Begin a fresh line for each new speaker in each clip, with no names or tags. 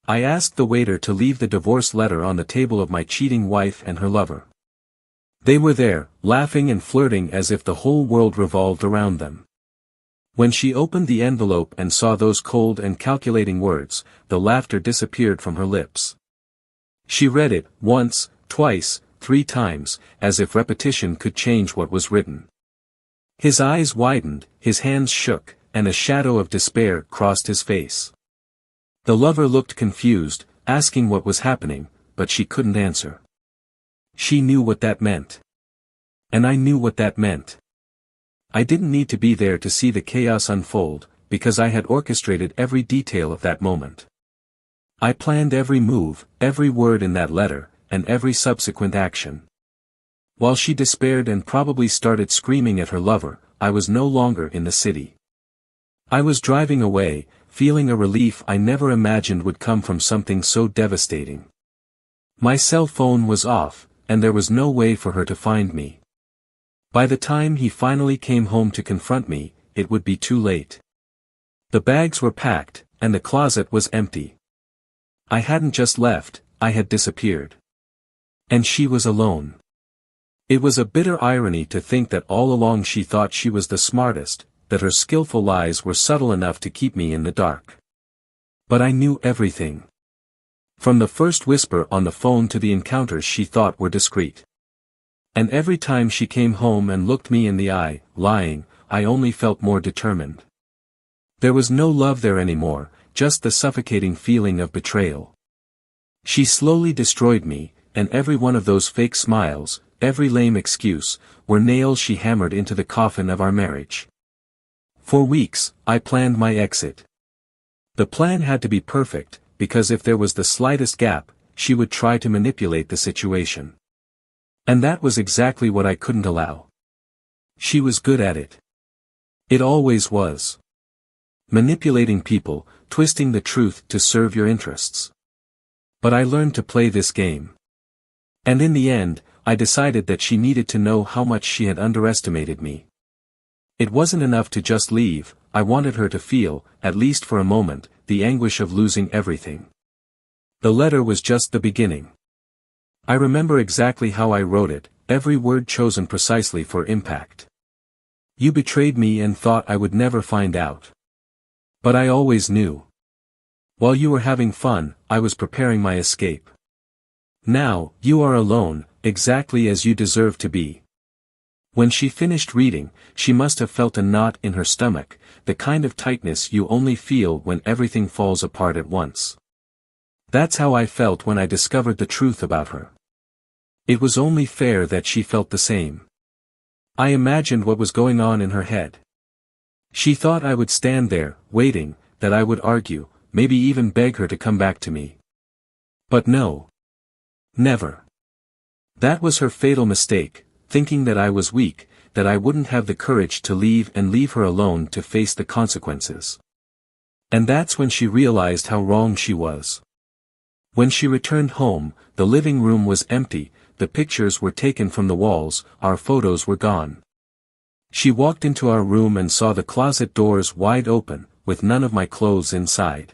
I asked the waiter to leave the divorce letter on the table of my cheating wife and her lover. They were there, laughing and flirting as if the whole world revolved around them. When she opened the envelope and saw those cold and calculating words, the laughter disappeared from her lips. She read it, once, twice, 3 times, as if repetition could change what was written. His eyes widened, his hands shook, and a shadow of despair crossed his face. The lover looked confused, asking what was happening, but she couldn't answer. She knew what that meant. And I knew what that meant. I didn't need to be there to see the chaos unfold, because I had orchestrated every detail of that moment. I planned every move, every word in that letter, and every subsequent action. While she despaired and probably started screaming at her lover, I was no longer in the city. I was driving away, feeling a relief I never imagined would come from something so devastating. My cell phone was off, and there was no way for her to find me. By the time he finally came home to confront me, it would be too late. The bags were packed, and the closet was empty. I hadn't just left, I had disappeared. And she was alone. It was a bitter irony to think that all along she thought she was the smartest, that her skillful lies were subtle enough to keep me in the dark. But I knew everything. From the first whisper on the phone to the encounters she thought were discreet. And every time she came home and looked me in the eye, lying, I only felt more determined. There was no love there anymore, just the suffocating feeling of betrayal. She slowly destroyed me, and every one of those fake smiles, every lame excuse, were nails she hammered into the coffin of our marriage. For weeks, I planned my exit. The plan had to be perfect, because if there was the slightest gap, she would try to manipulate the situation. And that was exactly what I couldn't allow. She was good at it. It always was. Manipulating people, twisting the truth to serve your interests. But I learned to play this game. And in the end, I decided that she needed to know how much she had underestimated me. It wasn't enough to just leave, I wanted her to feel, at least for a moment, the anguish of losing everything. The letter was just the beginning. I remember exactly how I wrote it, every word chosen precisely for impact. You betrayed me and thought I would never find out. But I always knew. While you were having fun, I was preparing my escape. Now, you are alone, exactly as you deserve to be. When she finished reading, she must have felt a knot in her stomach, the kind of tightness you only feel when everything falls apart at once. That's how I felt when I discovered the truth about her. It was only fair that she felt the same. I imagined what was going on in her head. She thought I would stand there, waiting, that I would argue, maybe even beg her to come back to me. But no. Never. That was her fatal mistake, thinking that I was weak, that I wouldn't have the courage to leave and leave her alone to face the consequences. And that's when she realized how wrong she was. When she returned home, the living room was empty, the pictures were taken from the walls, our photos were gone. She walked into our room and saw the closet doors wide open, with none of my clothes inside.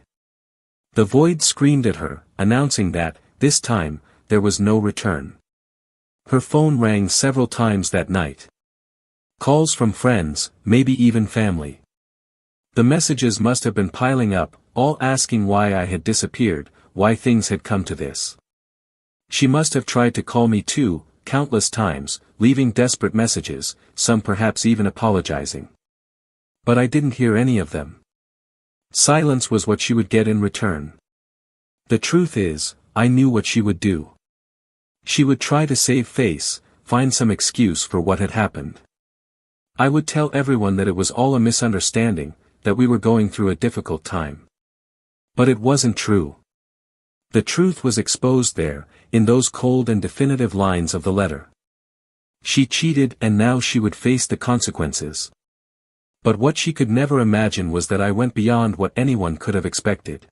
The void screamed at her, announcing that, this time, there was no return. Her phone rang several times that night. Calls from friends, maybe even family. The messages must have been piling up, all asking why I had disappeared, why things had come to this. She must have tried to call me too, countless times, leaving desperate messages, some perhaps even apologizing. But I didn't hear any of them. Silence was what she would get in return. The truth is, I knew what she would do. She would try to save face, find some excuse for what had happened. I would tell everyone that it was all a misunderstanding, that we were going through a difficult time. But it wasn't true. The truth was exposed there, in those cold and definitive lines of the letter. She cheated and now she would face the consequences. But what she could never imagine was that I went beyond what anyone could have expected.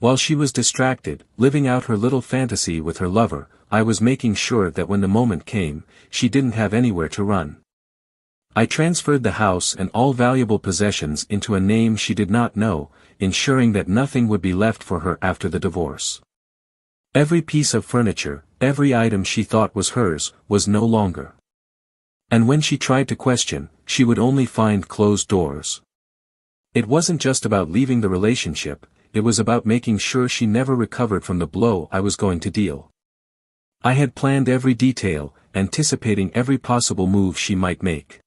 While she was distracted, living out her little fantasy with her lover, I was making sure that when the moment came, she didn't have anywhere to run. I transferred the house and all valuable possessions into a name she did not know, ensuring that nothing would be left for her after the divorce. Every piece of furniture, every item she thought was hers, was no longer. And when she tried to question, she would only find closed doors. It wasn't just about leaving the relationship, it was about making sure she never recovered from the blow I was going to deal. I had planned every detail, anticipating every possible move she might make.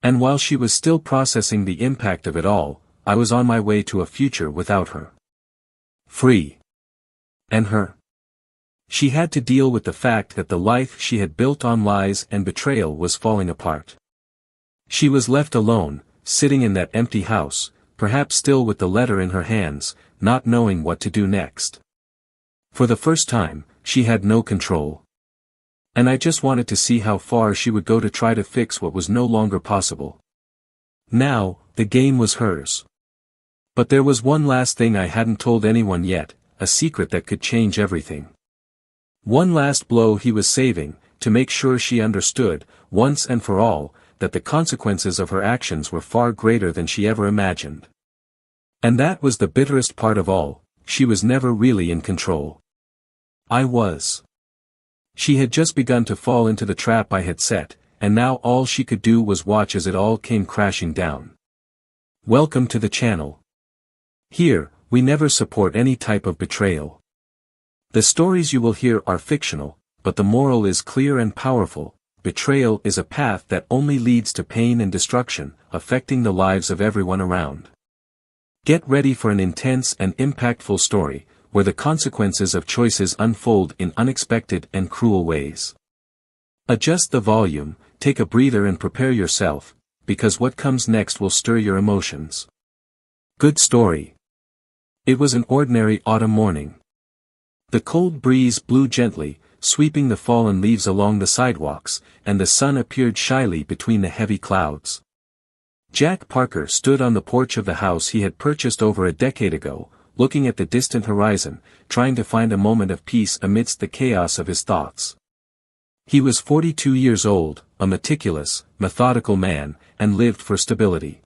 And while she was still processing the impact of it all, I was on my way to a future without her. Free. And her. She had to deal with the fact that the life she had built on lies and betrayal was falling apart. She was left alone, sitting in that empty house, perhaps still with the letter in her hands, not knowing what to do next. For the first time, she had no control. And I just wanted to see how far she would go to try to fix what was no longer possible. Now, the game was hers. But there was one last thing I hadn't told anyone yet, a secret that could change everything. One last blow he was saving, to make sure she understood, once and for all, that the consequences of her actions were far greater than she ever imagined. And that was the bitterest part of all, she was never really in control. I was. She had just begun to fall into the trap I had set, and now all she could do was watch as it all came crashing down. Welcome to the channel. Here, we never support any type of betrayal. The stories you will hear are fictional, but the moral is clear and powerful. Betrayal is a path that only leads to pain and destruction, affecting the lives of everyone around. Get ready for an intense and impactful story, where the consequences of choices unfold in unexpected and cruel ways. Adjust the volume, take a breather and prepare yourself, because what comes next will stir your emotions. Good story. It was an ordinary autumn morning. The cold breeze blew gently, sweeping the fallen leaves along the sidewalks, and the sun appeared shyly between the heavy clouds. Jack Parker stood on the porch of the house he had purchased over a decade ago, looking at the distant horizon, trying to find a moment of peace amidst the chaos of his thoughts. He was 42 years old, a meticulous, methodical man, and lived for stability.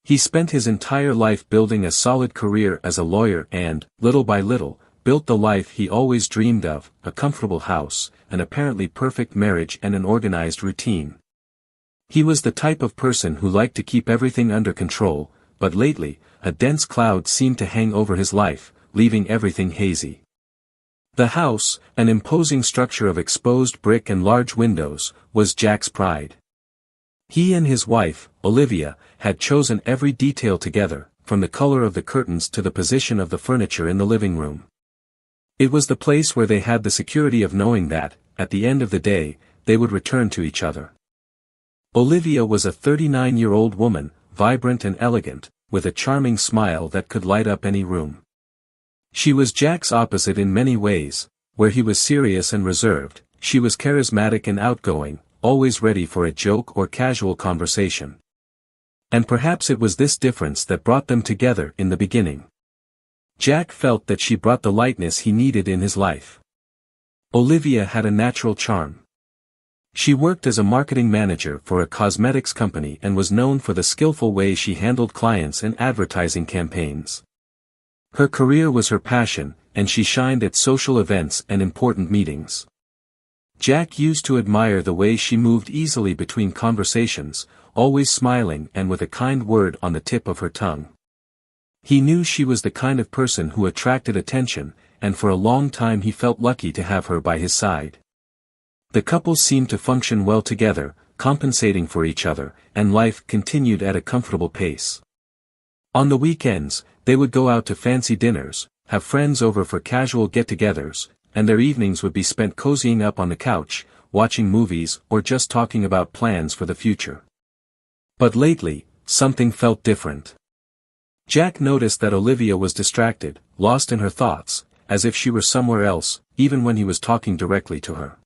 He spent his entire life building a solid career as a lawyer and, little by little, built the life he always dreamed of, a comfortable house, an apparently perfect marriage and an organized routine. He was the type of person who liked to keep everything under control, but lately, a dense cloud seemed to hang over his life, leaving everything hazy. The house, an imposing structure of exposed brick and large windows, was Jack's pride. He and his wife, Olivia, had chosen every detail together, from the color of the curtains to the position of the furniture in the living room. It was the place where they had the security of knowing that, at the end of the day, they would return to each other. Olivia was a 39-year-old woman, vibrant and elegant, with a charming smile that could light up any room. She was Jack's opposite in many ways. Where he was serious and reserved, she was charismatic and outgoing, always ready for a joke or casual conversation. And perhaps it was this difference that brought them together in the beginning. Jack felt that she brought the lightness he needed in his life. Olivia had a natural charm. She worked as a marketing manager for a cosmetics company and was known for the skillful way she handled clients and advertising campaigns. Her career was her passion, and she shined at social events and important meetings. Jack used to admire the way she moved easily between conversations, always smiling and with a kind word on the tip of her tongue. He knew she was the kind of person who attracted attention, and for a long time he felt lucky to have her by his side. The couple seemed to function well together, compensating for each other, and life continued at a comfortable pace. On the weekends, they would go out to fancy dinners, have friends over for casual get-togethers, and their evenings would be spent cozying up on the couch, watching movies or just talking about plans for the future. But lately, something felt different. Jack noticed that Olivia was distracted, lost in her thoughts, as if she were somewhere else, even when he was talking directly to her.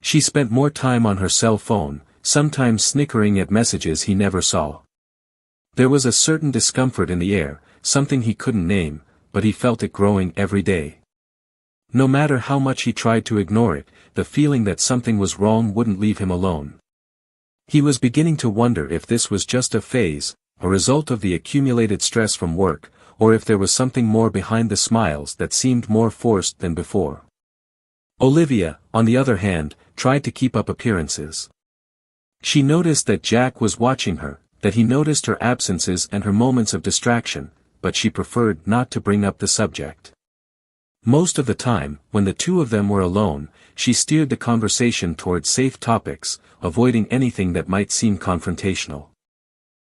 She spent more time on her cell phone, sometimes snickering at messages he never saw. There was a certain discomfort in the air, something he couldn't name, but he felt it growing every day. No matter how much he tried to ignore it, the feeling that something was wrong wouldn't leave him alone. He was beginning to wonder if this was just a phase, a result of the accumulated stress from work, or if there was something more behind the smiles that seemed more forced than before. Olivia, on the other hand, tried to keep up appearances. She noticed that Jack was watching her, that he noticed her absences and her moments of distraction, but she preferred not to bring up the subject. Most of the time, when the two of them were alone, she steered the conversation towards safe topics, avoiding anything that might seem confrontational.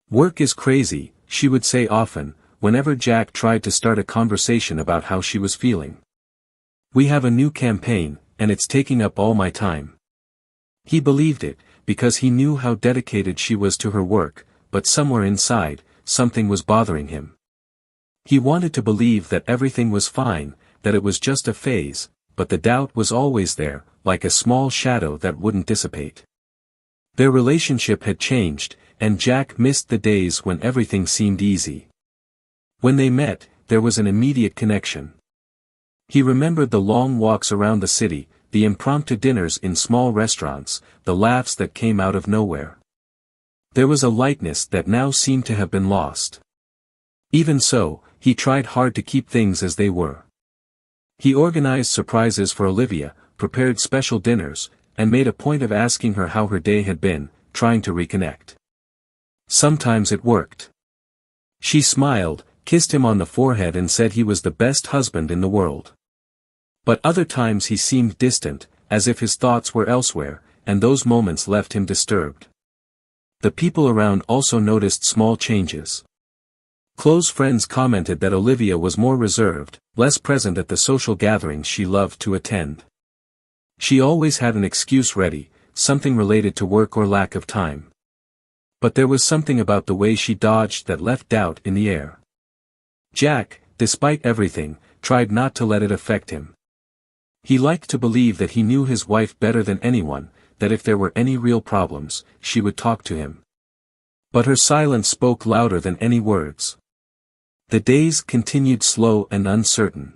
"Work is crazy," she would say often, whenever Jack tried to start a conversation about how she was feeling. "We have a new campaign, and it's taking up all my time." He believed it, because he knew how dedicated she was to her work, but somewhere inside, something was bothering him. He wanted to believe that everything was fine, that it was just a phase, but the doubt was always there, like a small shadow that wouldn't dissipate. Their relationship had changed, and Jack missed the days when everything seemed easy. When they met, there was an immediate connection. He remembered the long walks around the city, the impromptu dinners in small restaurants, the laughs that came out of nowhere. There was a lightness that now seemed to have been lost. Even so, he tried hard to keep things as they were. He organized surprises for Olivia, prepared special dinners, and made a point of asking her how her day had been, trying to reconnect. Sometimes it worked. She smiled, kissed him on the forehead and said he was the best husband in the world. But other times he seemed distant, as if his thoughts were elsewhere, and those moments left him disturbed. The people around also noticed small changes. Close friends commented that Olivia was more reserved, less present at the social gatherings she loved to attend. She always had an excuse ready, something related to work or lack of time. But there was something about the way she dodged that left doubt in the air. Jack, despite everything, tried not to let it affect him. He liked to believe that he knew his wife better than anyone, that if there were any real problems, she would talk to him. But her silence spoke louder than any words. The days continued slow and uncertain.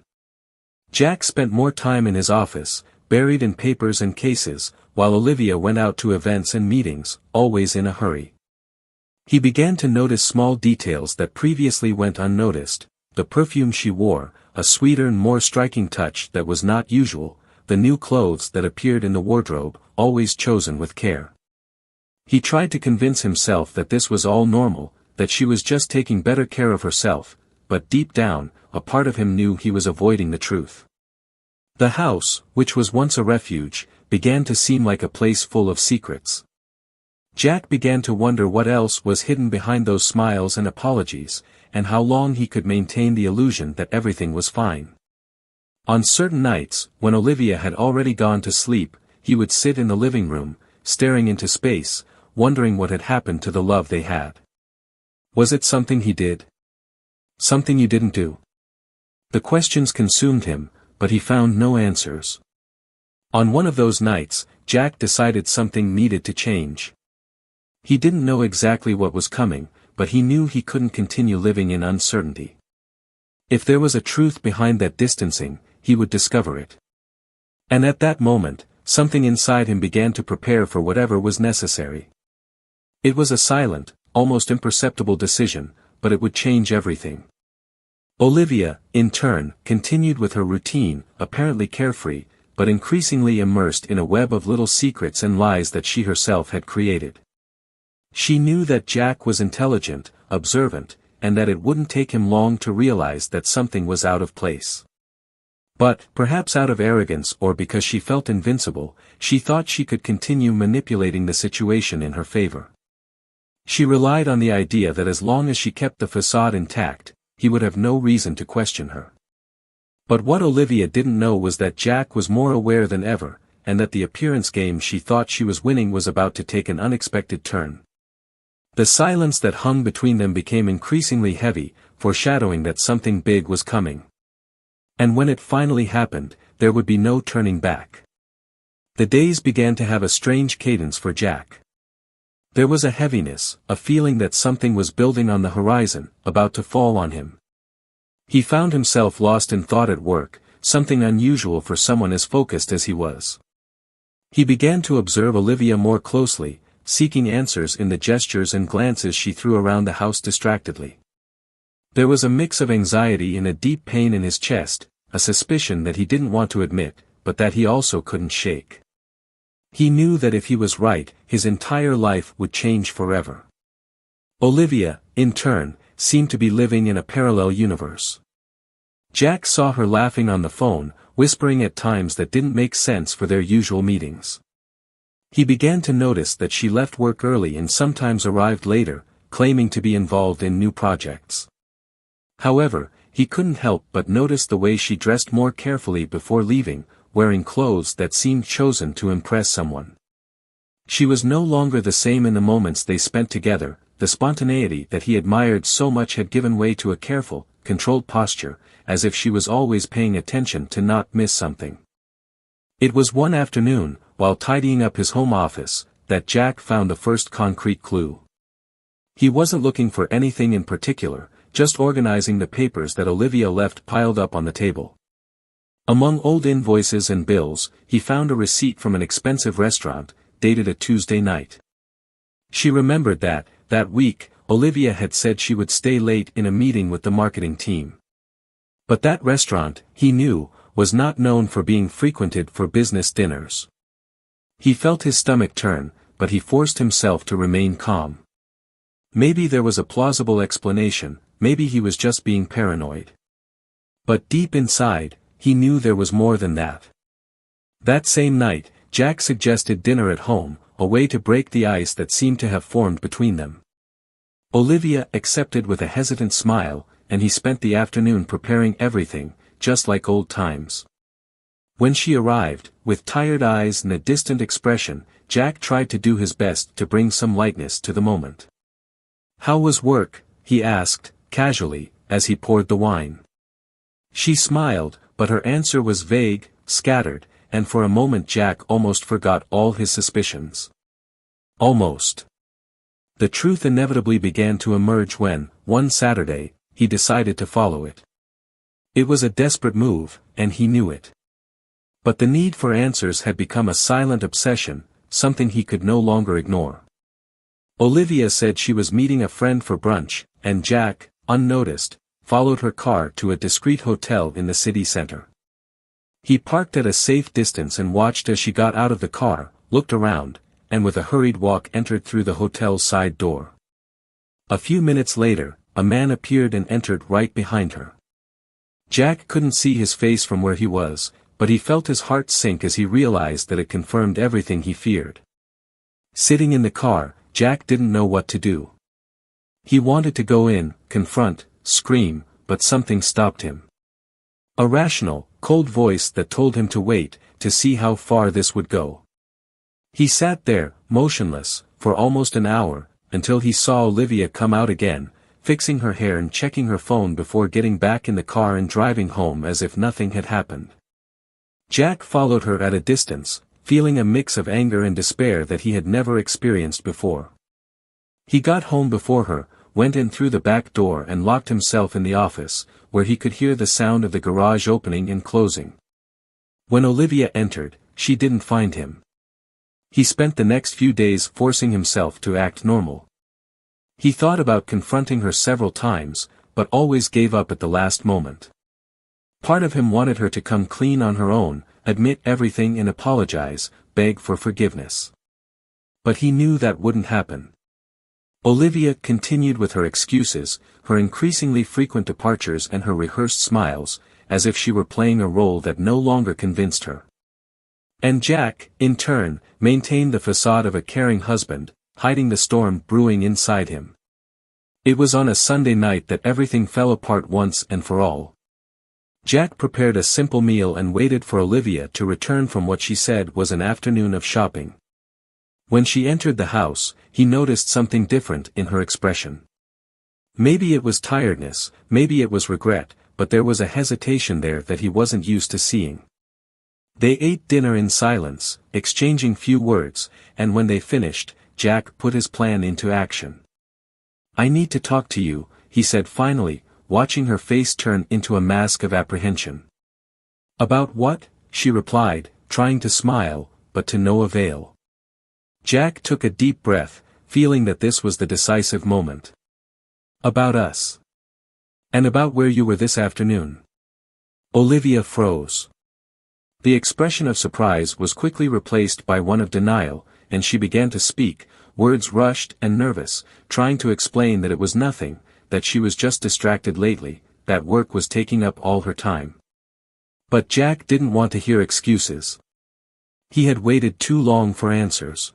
Jack spent more time in his office, buried in papers and cases, while Olivia went out to events and meetings, always in a hurry. He began to notice small details that previously went unnoticed: the perfume she wore, a sweeter and more striking touch that was not usual, the new clothes that appeared in the wardrobe, always chosen with care. He tried to convince himself that this was all normal, that she was just taking better care of herself, but deep down, a part of him knew he was avoiding the truth. The house, which was once a refuge, began to seem like a place full of secrets. Jack began to wonder what else was hidden behind those smiles and apologies, and how long he could maintain the illusion that everything was fine. On certain nights, when Olivia had already gone to sleep, he would sit in the living room, staring into space, wondering what had happened to the love they had. Was it something he did? Something you didn't do? The questions consumed him, but he found no answers. On one of those nights, Jack decided something needed to change. He didn't know exactly what was coming, but he knew he couldn't continue living in uncertainty. If there was a truth behind that distancing, he would discover it. And at that moment, something inside him began to prepare for whatever was necessary. It was a silent, almost imperceptible decision, but it would change everything. Olivia, in turn, continued with her routine, apparently carefree, but increasingly immersed in a web of little secrets and lies that she herself had created. She knew that Jack was intelligent, observant, and that it wouldn't take him long to realize that something was out of place. But, perhaps out of arrogance or because she felt invincible, she thought she could continue manipulating the situation in her favor. She relied on the idea that as long as she kept the facade intact, he would have no reason to question her. But what Olivia didn't know was that Jack was more aware than ever, and that the appearance game she thought she was winning was about to take an unexpected turn. The silence that hung between them became increasingly heavy, foreshadowing that something big was coming. And when it finally happened, there would be no turning back. The days began to have a strange cadence for Jack. There was a heaviness, a feeling that something was building on the horizon, about to fall on him. He found himself lost in thought at work, something unusual for someone as focused as he was. He began to observe Olivia more closely, seeking answers in the gestures and glances she threw around the house distractedly. There was a mix of anxiety and a deep pain in his chest, a suspicion that he didn't want to admit, but that he also couldn't shake. He knew that if he was right, his entire life would change forever. Olivia, in turn, seemed to be living in a parallel universe. Jack saw her laughing on the phone, whispering at times that didn't make sense for their usual meetings. He began to notice that she left work early and sometimes arrived later, claiming to be involved in new projects. However, he couldn't help but notice the way she dressed more carefully before leaving, wearing clothes that seemed chosen to impress someone. She was no longer the same in the moments they spent together. The spontaneity that he admired so much had given way to a careful, controlled posture, as if she was always paying attention to not miss something. It was one afternoon, while tidying up his home office, that Jack found the first concrete clue. He wasn't looking for anything in particular, just organizing the papers that Olivia left piled up on the table. Among old invoices and bills, he found a receipt from an expensive restaurant, dated a Tuesday night. She remembered that week, Olivia had said she would stay late in a meeting with the marketing team. But that restaurant, he knew, was not known for being frequented for business dinners. He felt his stomach turn, but he forced himself to remain calm. Maybe there was a plausible explanation, maybe he was just being paranoid. But deep inside, he knew there was more than that. That same night, Jack suggested dinner at home, a way to break the ice that seemed to have formed between them. Olivia accepted with a hesitant smile, and he spent the afternoon preparing everything, just like old times. When she arrived, with tired eyes and a distant expression, Jack tried to do his best to bring some lightness to the moment. "How was work?" he asked, casually, as he poured the wine. She smiled, but her answer was vague, scattered, and for a moment Jack almost forgot all his suspicions. Almost. The truth inevitably began to emerge when, one Saturday, he decided to follow it. It was a desperate move, and he knew it. But the need for answers had become a silent obsession, something he could no longer ignore. Olivia said she was meeting a friend for brunch, and Jack, unnoticed, followed her car to a discreet hotel in the city center. He parked at a safe distance and watched as she got out of the car, looked around, and with a hurried walk entered through the hotel's side door. A few minutes later, a man appeared and entered right behind her. Jack couldn't see his face from where he was, but he felt his heart sink as he realized that it confirmed everything he feared. Sitting in the car, Jack didn't know what to do. He wanted to go in, confront, scream, but something stopped him. A rational, cold voice that told him to wait, to see how far this would go. He sat there, motionless, for almost an hour, until he saw Olivia come out again, fixing her hair and checking her phone before getting back in the car and driving home as if nothing had happened. Jack followed her at a distance, feeling a mix of anger and despair that he had never experienced before. He got home before her, went in through the back door and locked himself in the office, where he could hear the sound of the garage opening and closing. When Olivia entered, she didn't find him. He spent the next few days forcing himself to act normal. He thought about confronting her several times, but always gave up at the last moment. Part of him wanted her to come clean on her own, admit everything and apologize, beg for forgiveness. But he knew that wouldn't happen. Olivia continued with her excuses, her increasingly frequent departures and her rehearsed smiles, as if she were playing a role that no longer convinced her. And Jack, in turn, maintained the facade of a caring husband, hiding the storm brewing inside him. It was on a Sunday night that everything fell apart once and for all. Jack prepared a simple meal and waited for Olivia to return from what she said was an afternoon of shopping. When she entered the house, he noticed something different in her expression. Maybe it was tiredness, maybe it was regret, but there was a hesitation there that he wasn't used to seeing. They ate dinner in silence, exchanging few words, and when they finished, Jack put his plan into action. "I need to talk to you," he said finally, watching her face turn into a mask of apprehension. "About what?" she replied, trying to smile, but to no avail. Jack took a deep breath, feeling that this was the decisive moment. About us. And about where you were this afternoon. Olivia froze. The expression of surprise was quickly replaced by one of denial, and she began to speak, words rushed and nervous, trying to explain that it was nothing, that she was just distracted lately, that work was taking up all her time. But Jack didn't want to hear excuses. He had waited too long for answers.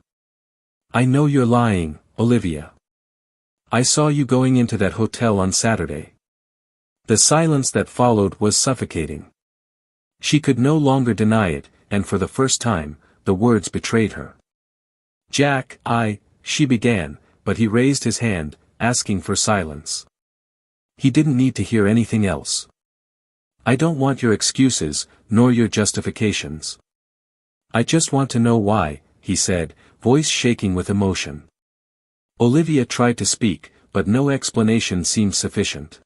I know you're lying, Olivia. I saw you going into that hotel on Saturday. The silence that followed was suffocating. She could no longer deny it, and for the first time, the words betrayed her. Jack, she began, but he raised his hand, asking for silence. He didn't need to hear anything else. I don't want your excuses, nor your justifications. I just want to know why, he said, voice shaking with emotion. Olivia tried to speak, but no explanation seemed sufficient.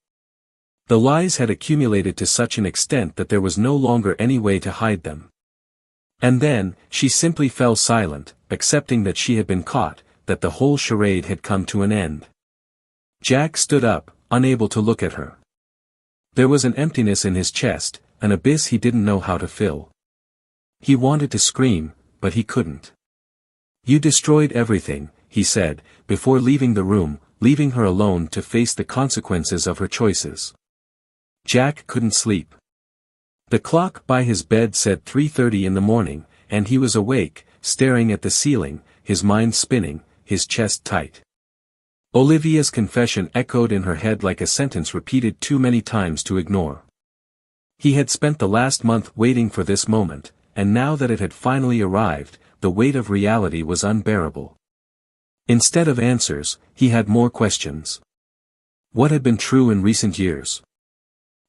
The lies had accumulated to such an extent that there was no longer any way to hide them. And then, she simply fell silent, accepting that she had been caught, that the whole charade had come to an end. Jack stood up, unable to look at her. There was an emptiness in his chest, an abyss he didn't know how to fill. He wanted to scream, but he couldn't. You destroyed everything, he said, before leaving the room, leaving her alone to face the consequences of her choices. Jack couldn't sleep. The clock by his bed said 3:30 in the morning, and he was awake, staring at the ceiling, his mind spinning, his chest tight. Olivia's confession echoed in her head like a sentence repeated too many times to ignore. He had spent the last month waiting for this moment, and now that it had finally arrived, the weight of reality was unbearable. Instead of answers, he had more questions. What had been true in recent years?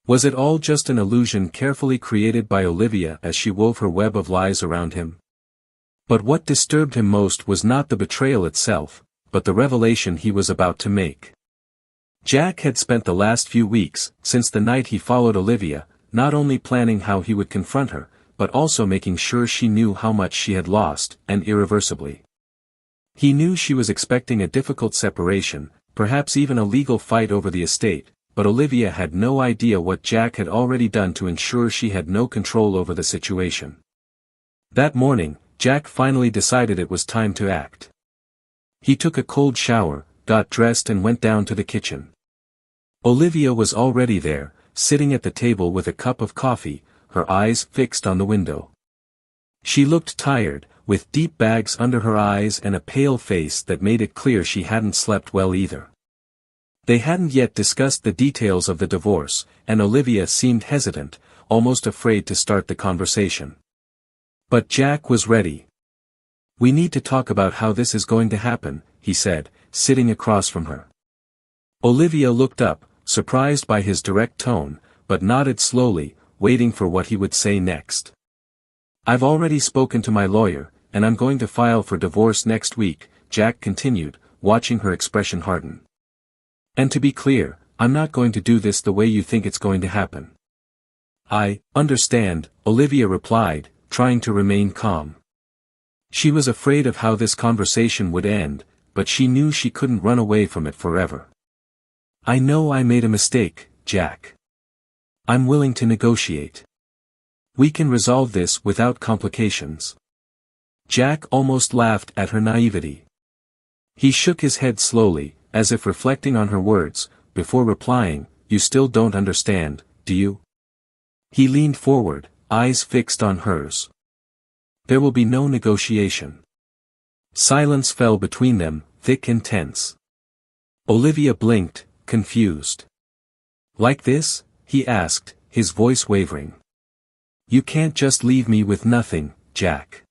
Was it all just an illusion carefully created by Olivia as she wove her web of lies around him? But what disturbed him most was not the betrayal itself, but the revelation he was about to make. Jack had spent the last few weeks, since the night he followed Olivia, not only planning how he would confront her, but also making sure she knew how much she had lost, and irreversibly. He knew she was expecting a difficult separation, perhaps even a legal fight over the estate, but Olivia had no idea what Jack had already done to ensure she had no control over the situation. That morning, Jack finally decided it was time to act. He took a cold shower, got dressed and went down to the kitchen. Olivia was already there, sitting at the table with a cup of coffee, her eyes fixed on the window. She looked tired, with deep bags under her eyes and a pale face that made it clear she hadn't slept well either. They hadn't yet discussed the details of the divorce, and Olivia seemed hesitant, almost afraid to start the conversation. But Jack was ready. We need to talk about how this is going to happen, he said, sitting across from her. Olivia looked up, surprised by his direct tone, but nodded slowly, waiting for what he would say next. I've already spoken to my lawyer, and I'm going to file for divorce next week, Jack continued, watching her expression harden. And to be clear, I'm not going to do this the way you think it's going to happen. I understand, Olivia replied, trying to remain calm. She was afraid of how this conversation would end, but she knew she couldn't run away from it forever. I know I made a mistake, Jack. I'm willing to negotiate. We can resolve this without complications. Jack almost laughed at her naivety. He shook his head slowly, as if reflecting on her words, before replying, You still don't understand, do you? He leaned forward, eyes fixed on hers. There will be no negotiation. Silence fell between them, thick and tense. Olivia blinked, confused. Like this? He asked, his voice wavering. You can't just leave me with nothing, Jack.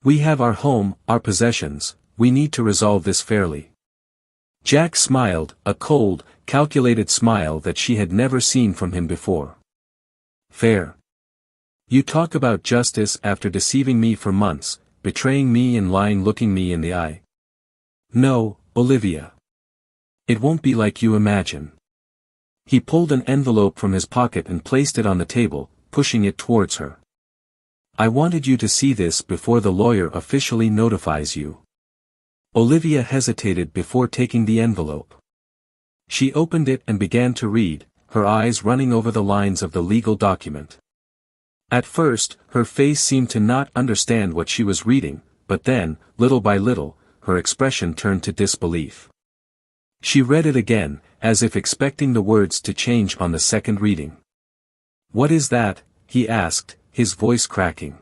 We have our home, our possessions, we need to resolve this fairly. Jack smiled, a cold, calculated smile that she had never seen from him before. Fair. You talk about justice after deceiving me for months, betraying me and lying looking me in the eye. No, Olivia. It won't be like you imagine. He pulled an envelope from his pocket and placed it on the table, pushing it towards her. I wanted you to see this before the lawyer officially notifies you. Olivia hesitated before taking the envelope. She opened it and began to read, her eyes running over the lines of the legal document. At first, her face seemed to not understand what she was reading, but then, little by little, her expression turned to disbelief. She read it again, as if expecting the words to change on the second reading. "What is that?" he asked, his voice cracking.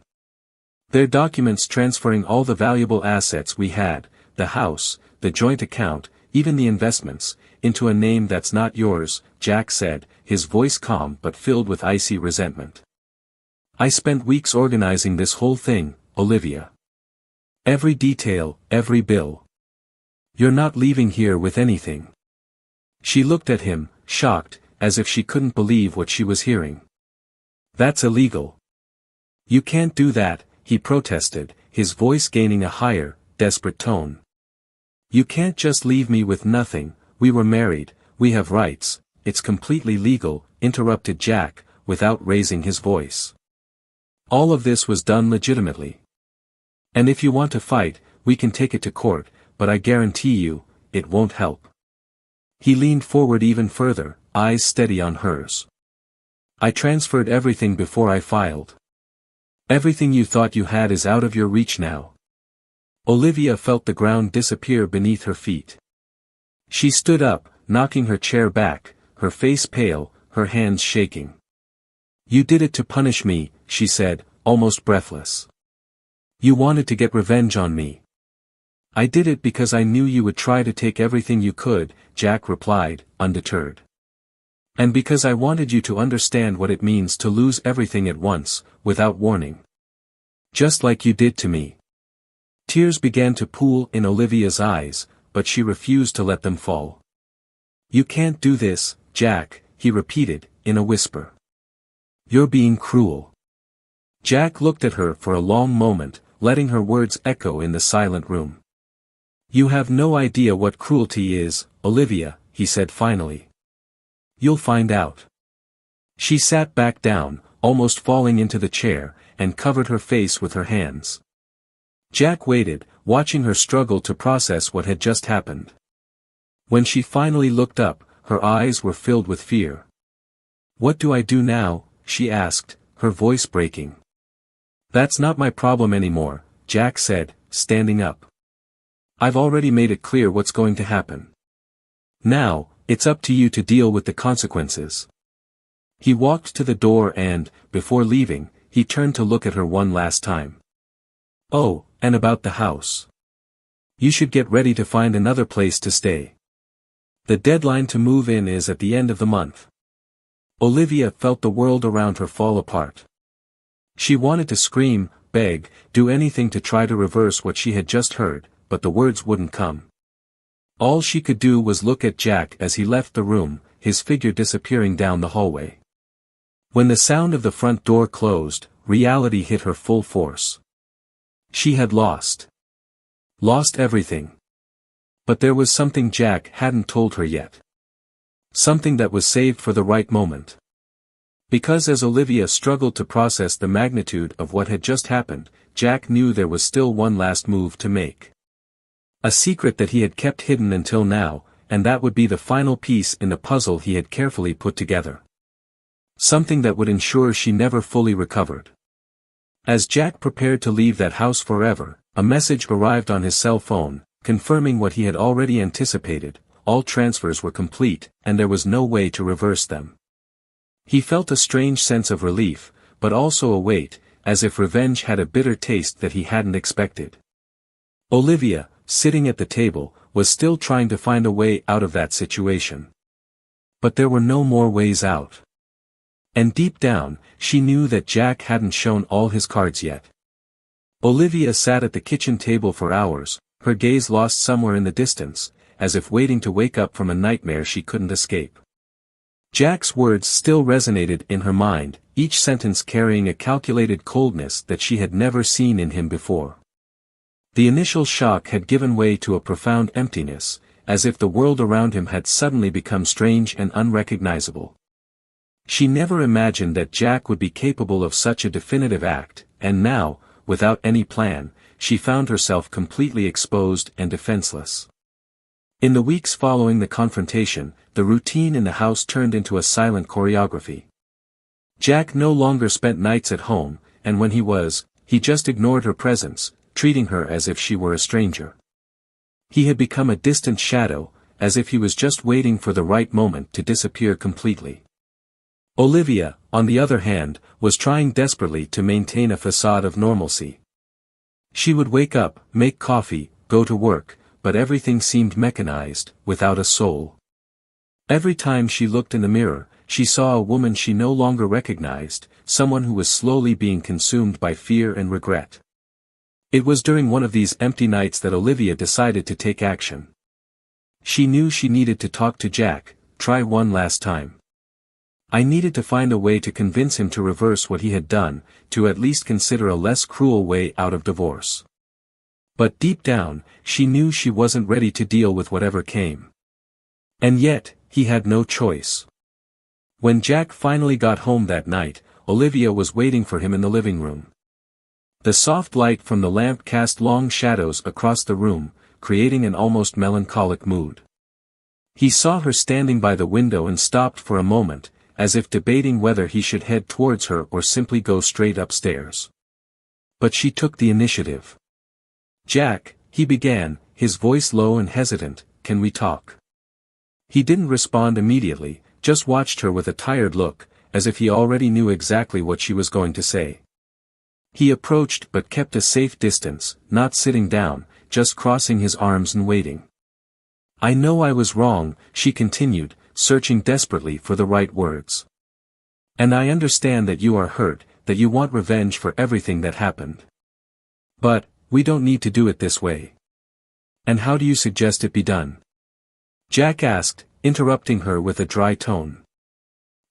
"They're documents transferring all the valuable assets we had, the house, the joint account, even the investments, into a name that's not yours," Jack said, his voice calm but filled with icy resentment. "I spent weeks organizing this whole thing, Olivia. Every detail, every bill. You're not leaving here with anything." She looked at him, shocked, as if she couldn't believe what she was hearing. "That's illegal. You can't do that," he protested, his voice gaining a higher, desperate tone. "You can't just leave me with nothing. We were married, we have rights, it's completely legal," interrupted Jack, without raising his voice. "All of this was done legitimately. And if you want to fight, we can take it to court, but I guarantee you, it won't help." He leaned forward even further, eyes steady on hers. "I transferred everything before I filed. Everything you thought you had is out of your reach now." Olivia felt the ground disappear beneath her feet. She stood up, knocking her chair back, her face pale, her hands shaking. "You did it to punish me," she said, almost breathless. "You wanted to get revenge on me." "I did it because I knew you would try to take everything you could," Jack replied, undeterred. "And because I wanted you to understand what it means to lose everything at once, without warning. Just like you did to me." Tears began to pool in Olivia's eyes, but she refused to let them fall. "You can't do this, Jack," he repeated, in a whisper. "You're being cruel." Jack looked at her for a long moment, letting her words echo in the silent room. "You have no idea what cruelty is, Olivia," he said finally. "You'll find out." She sat back down, almost falling into the chair, and covered her face with her hands. Jack waited, watching her struggle to process what had just happened. When she finally looked up, her eyes were filled with fear. "What do I do now?" she asked, her voice breaking. "That's not my problem anymore," Jack said, standing up. "I've already made it clear what's going to happen. Now, it's up to you to deal with the consequences." He walked to the door and, before leaving, he turned to look at her one last time. "Oh, and about the house. You should get ready to find another place to stay. The deadline to move in is at the end of the month." Olivia felt the world around her fall apart. She wanted to scream, beg, do anything to try to reverse what she had just heard, but the words wouldn't come. All she could do was look at Jack as he left the room, his figure disappearing down the hallway. When the sound of the front door closed, reality hit her full force. She had lost. Lost everything. But there was something Jack hadn't told her yet. Something that was saved for the right moment. Because as Olivia struggled to process the magnitude of what had just happened, Jack knew there was still one last move to make. A secret that he had kept hidden until now, and that would be the final piece in the puzzle he had carefully put together. Something that would ensure she never fully recovered. As Jack prepared to leave that house forever, a message arrived on his cell phone, confirming what he had already anticipated: all transfers were complete, and there was no way to reverse them. He felt a strange sense of relief, but also a weight, as if revenge had a bitter taste that he hadn't expected. Olivia, sitting at the table, was still trying to find a way out of that situation. But there were no more ways out. And deep down, she knew that Jack hadn't shown all his cards yet. Olivia sat at the kitchen table for hours, her gaze lost somewhere in the distance, as if waiting to wake up from a nightmare she couldn't escape. Jack's words still resonated in her mind, each sentence carrying a calculated coldness that she had never seen in him before. The initial shock had given way to a profound emptiness, as if the world around him had suddenly become strange and unrecognizable. She never imagined that Jack would be capable of such a definitive act, and now, without any plan, she found herself completely exposed and defenseless. In the weeks following the confrontation, the routine in the house turned into a silent choreography. Jack no longer spent nights at home, and when he just ignored her presence, treating her as if she were a stranger. He had become a distant shadow, as if he was just waiting for the right moment to disappear completely. Olivia, on the other hand, was trying desperately to maintain a facade of normalcy. She would wake up, make coffee, go to work, but everything seemed mechanized, without a soul. Every time she looked in the mirror, she saw a woman she no longer recognized, someone who was slowly being consumed by fear and regret. It was during one of these empty nights that Olivia decided to take action. She knew she needed to talk to Jack, try one last time. I needed to find a way to convince him to reverse what he had done, to at least consider a less cruel way out of divorce. But deep down, she knew she wasn't ready to deal with whatever came. And yet, he had no choice. When Jack finally got home that night, Olivia was waiting for him in the living room. The soft light from the lamp cast long shadows across the room, creating an almost melancholic mood. He saw her standing by the window and stopped for a moment, as if debating whether he should head towards her or simply go straight upstairs. But she took the initiative. "Jack," he began, his voice low and hesitant, "can we talk?" He didn't respond immediately, just watched her with a tired look, as if he already knew exactly what she was going to say. He approached but kept a safe distance, not sitting down, just crossing his arms and waiting. "I know I was wrong," she continued, searching desperately for the right words. "And I understand that you are hurt, that you want revenge for everything that happened. But, we don't need to do it this way. And how do you suggest it be done?" Jack asked, interrupting her with a dry tone.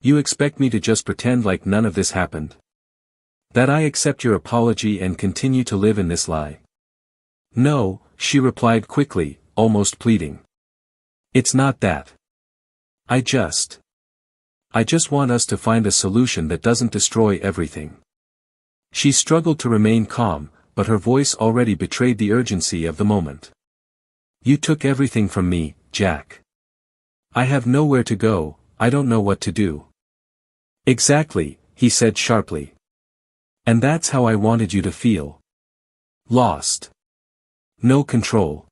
"You expect me to just pretend like none of this happened? That I accept your apology and continue to live in this lie?" "No," she replied quickly, almost pleading. "It's not that. I just want us to find a solution that doesn't destroy everything." She struggled to remain calm, but her voice already betrayed the urgency of the moment. "You took everything from me, Jack. I have nowhere to go, I don't know what to do." "Exactly," he said sharply. "And that's how I wanted you to feel. Lost. No control.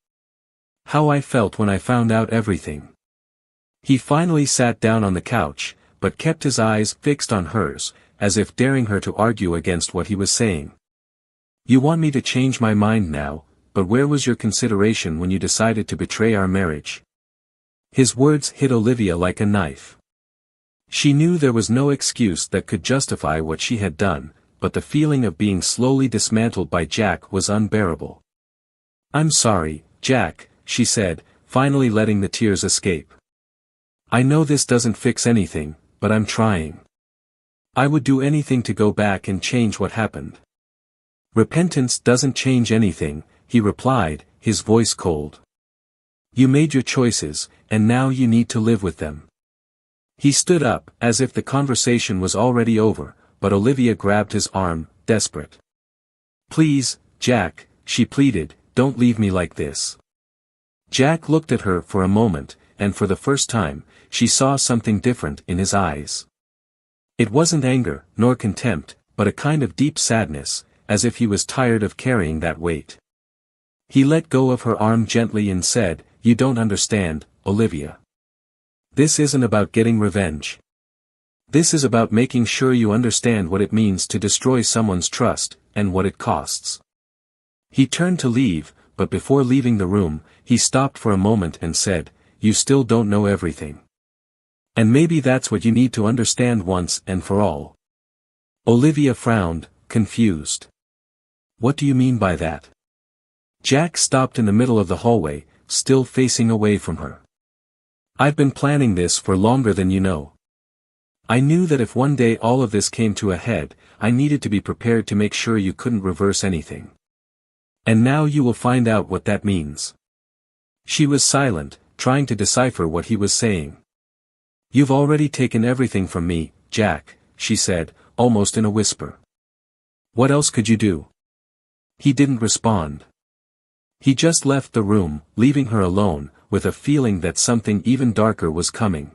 How I felt when I found out everything." He finally sat down on the couch, but kept his eyes fixed on hers, as if daring her to argue against what he was saying. "You want me to change my mind now, but where was your consideration when you decided to betray our marriage?" His words hit Olivia like a knife. She knew there was no excuse that could justify what she had done, but the feeling of being slowly dismantled by Jack was unbearable. "I'm sorry, Jack," she said, finally letting the tears escape. "I know this doesn't fix anything, but I'm trying. I would do anything to go back and change what happened." "Repentance doesn't change anything," he replied, his voice cold. "You made your choices, and now you need to live with them." He stood up, as if the conversation was already over, but Olivia grabbed his arm, desperate. "Please, Jack," she pleaded, "don't leave me like this." Jack looked at her for a moment, and for the first time, she saw something different in his eyes. It wasn't anger, nor contempt, but a kind of deep sadness, as if he was tired of carrying that weight. He let go of her arm gently and said, "You don't understand, Olivia. This isn't about getting revenge. This is about making sure you understand what it means to destroy someone's trust, and what it costs." He turned to leave, but before leaving the room, he stopped for a moment and said, "You still don't know everything. And maybe that's what you need to understand once and for all." Olivia frowned, confused. "What do you mean by that?" Jack stopped in the middle of the hallway, still facing away from her. "I've been planning this for longer than you know. I knew that if one day all of this came to a head, I needed to be prepared to make sure you couldn't reverse anything. And now you will find out what that means." She was silent, trying to decipher what he was saying. "You've already taken everything from me, Jack," she said, almost in a whisper. "What else could you do? He didn't respond. He just left the room, leaving her alone, with a feeling that something even darker was coming.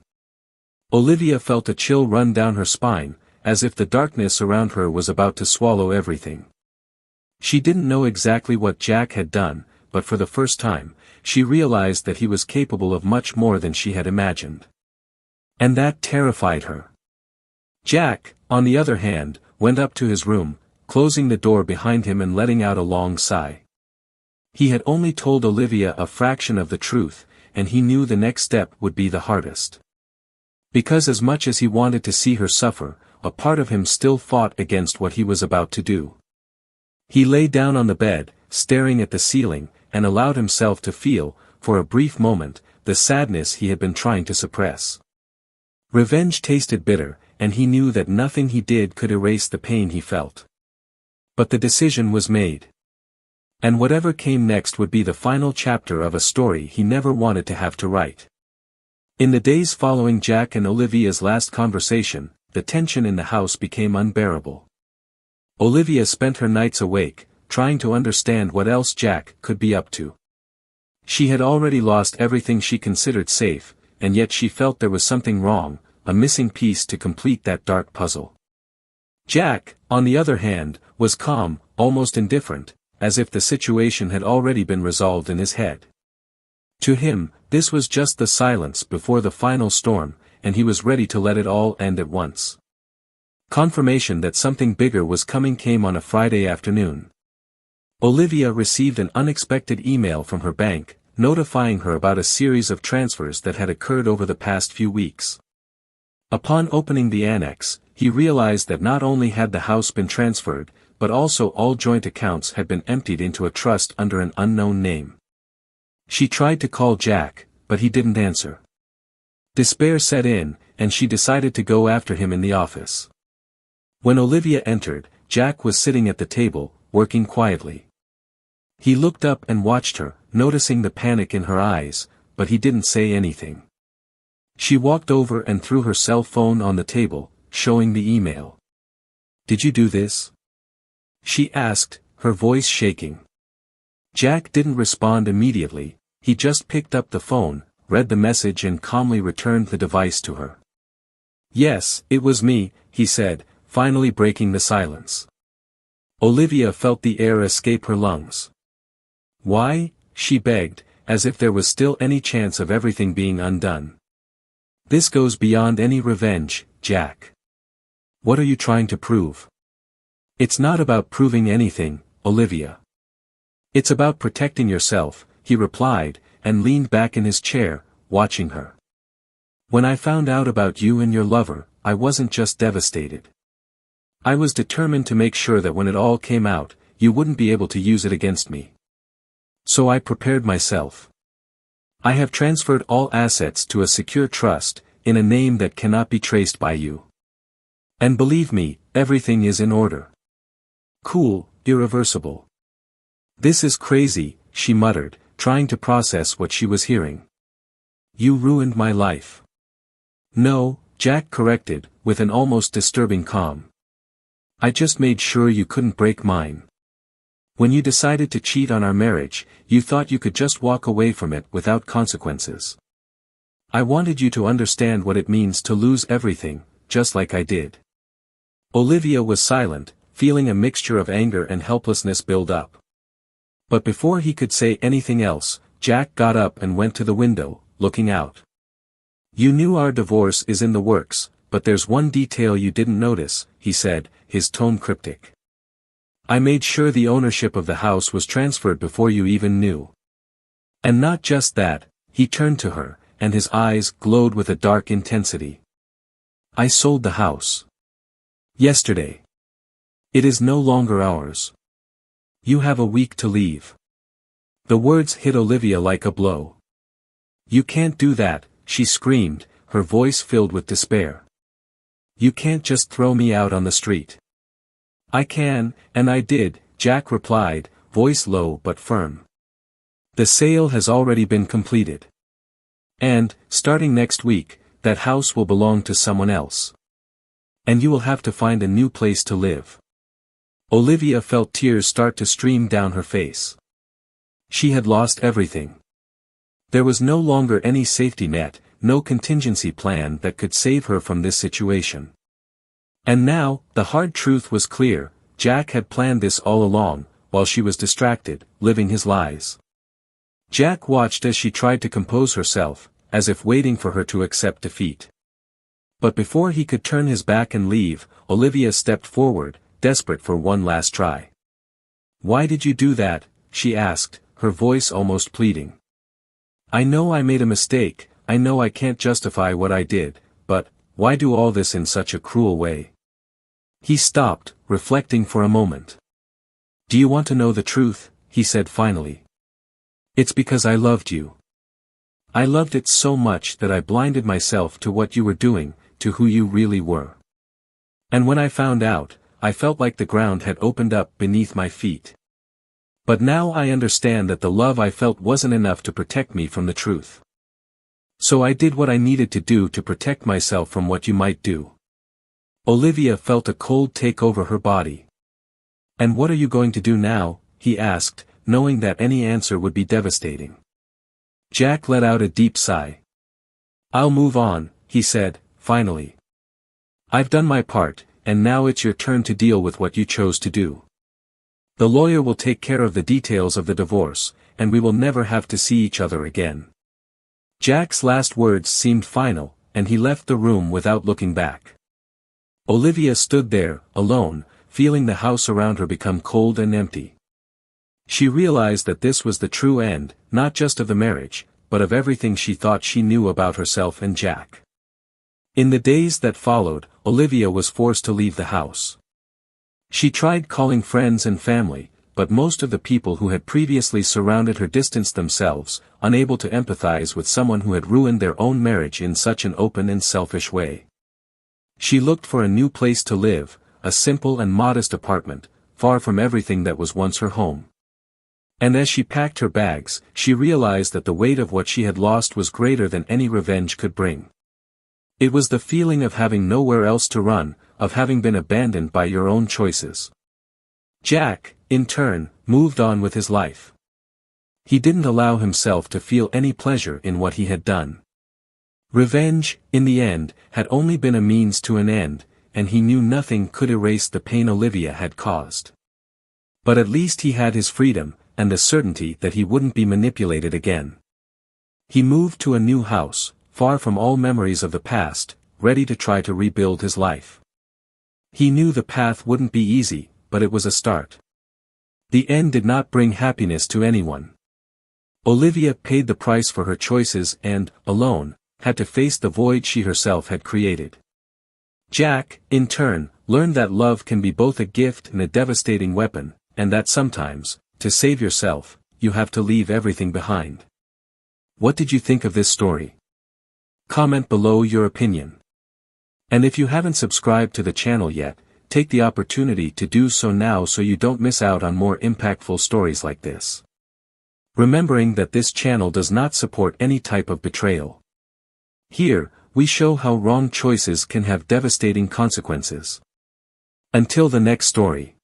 Olivia felt a chill run down her spine, as if the darkness around her was about to swallow everything. She didn't know exactly what Jack had done, but for the first time, she realized that he was capable of much more than she had imagined. And that terrified her. Jack, on the other hand, went up to his room, closing the door behind him and letting out a long sigh. He had only told Olivia a fraction of the truth, and he knew the next step would be the hardest. Because as much as he wanted to see her suffer, a part of him still fought against what he was about to do. He lay down on the bed, staring at the ceiling, and allowed himself to feel, for a brief moment, the sadness he had been trying to suppress. Revenge tasted bitter, and he knew that nothing he did could erase the pain he felt. But the decision was made. And whatever came next would be the final chapter of a story he never wanted to have to write. In the days following Jack and Olivia's last conversation, the tension in the house became unbearable. Olivia spent her nights awake, trying to understand what else Jack could be up to. She had already lost everything she considered safe, and yet she felt there was something wrong, a missing piece to complete that dark puzzle. Jack, on the other hand, was calm, almost indifferent, as if the situation had already been resolved in his head. To him, this was just the silence before the final storm, and he was ready to let it all end at once. Confirmation that something bigger was coming came on a Friday afternoon. Olivia received an unexpected email from her bank, notifying her about a series of transfers that had occurred over the past few weeks. Upon opening the annex, he realized that not only had the house been transferred, but also all joint accounts had been emptied into a trust under an unknown name. She tried to call Jack, but he didn't answer. Despair set in, and she decided to go after him in the office. When Olivia entered, Jack was sitting at the table, working quietly. He looked up and watched her, noticing the panic in her eyes, but he didn't say anything. She walked over and threw her cell phone on the table, showing the email. "Did you do this?" she asked, her voice shaking. Jack didn't respond immediately, he just picked up the phone, read the message and calmly returned the device to her. "Yes, it was me," he said, finally breaking the silence. Olivia felt the air escape her lungs. "Why?" she begged, as if there was still any chance of everything being undone. "This goes beyond any revenge, Jack. What are you trying to prove?" "It's not about proving anything, Olivia. It's about protecting yourself," he replied, and leaned back in his chair, watching her. "When I found out about you and your lover, I wasn't just devastated. I was determined to make sure that when it all came out, you wouldn't be able to use it against me. So I prepared myself. I have transferred all assets to a secure trust, in a name that cannot be traced by you. And believe me, everything is in order. Cool, irreversible." "This is crazy," she muttered, trying to process what she was hearing. "You ruined my life." "No," Jack corrected, with an almost disturbing calm. "I just made sure you couldn't break mine. When you decided to cheat on our marriage, you thought you could just walk away from it without consequences. I wanted you to understand what it means to lose everything, just like I did." Olivia was silent, feeling a mixture of anger and helplessness build up. But before he could say anything else, Jack got up and went to the window, looking out. "You knew our divorce is in the works, but there's one detail you didn't notice," he said, his tone cryptic. "I made sure the ownership of the house was transferred before you even knew. And not just that," he turned to her, and his eyes glowed with a dark intensity. "I sold the house. Yesterday. It is no longer ours. You have a week to leave." The words hit Olivia like a blow. "You can't do that," she screamed, her voice filled with despair. "You can't just throw me out on the street." "I can, and I did," Jack replied, voice low but firm. "The sale has already been completed. And, starting next week, that house will belong to someone else. And you will have to find a new place to live." Olivia felt tears start to stream down her face. She had lost everything. There was no longer any safety net, no contingency plan that could save her from this situation. And now, the hard truth was clear: Jack had planned this all along, while she was distracted, living his lies. Jack watched as she tried to compose herself, as if waiting for her to accept defeat. But before he could turn his back and leave, Olivia stepped forward, desperate for one last try. "Why did you do that?" she asked, her voice almost pleading. "I know I made a mistake, I know I can't justify what I did, but why do all this in such a cruel way?" He stopped, reflecting for a moment. "Do you want to know the truth?" he said finally. "It's because I loved you. I loved it so much that I blinded myself to what you were doing, to who you really were. And when I found out, I felt like the ground had opened up beneath my feet. But now I understand that the love I felt wasn't enough to protect me from the truth. So I did what I needed to do to protect myself from what you might do." Olivia felt a cold take over her body. "And what are you going to do now?" he asked, knowing that any answer would be devastating. Jack let out a deep sigh. "I'll move on," he said, finally. "I've done my part, and now it's your turn to deal with what you chose to do. The lawyer will take care of the details of the divorce, and we will never have to see each other again." Jack's last words seemed final, and he left the room without looking back. Olivia stood there, alone, feeling the house around her become cold and empty. She realized that this was the true end, not just of the marriage, but of everything she thought she knew about herself and Jack. In the days that followed, Olivia was forced to leave the house. She tried calling friends and family, but most of the people who had previously surrounded her distanced themselves, unable to empathize with someone who had ruined their own marriage in such an open and selfish way. She looked for a new place to live, a simple and modest apartment, far from everything that was once her home. And as she packed her bags, she realized that the weight of what she had lost was greater than any revenge could bring. It was the feeling of having nowhere else to run, of having been abandoned by your own choices. Jack, in turn, moved on with his life. He didn't allow himself to feel any pleasure in what he had done. Revenge, in the end, had only been a means to an end, and he knew nothing could erase the pain Olivia had caused. But at least he had his freedom, and the certainty that he wouldn't be manipulated again. He moved to a new house, far from all memories of the past, ready to try to rebuild his life. He knew the path wouldn't be easy, but it was a start. The end did not bring happiness to anyone. Olivia paid the price for her choices and, alone, had to face the void she herself had created. Jack, in turn, learned that love can be both a gift and a devastating weapon, and that sometimes, to save yourself, you have to leave everything behind. What did you think of this story? Comment below your opinion. And if you haven't subscribed to the channel yet, take the opportunity to do so now so you don't miss out on more impactful stories like this. Remembering that this channel does not support any type of betrayal. Here, we show how wrong choices can have devastating consequences. Until the next story.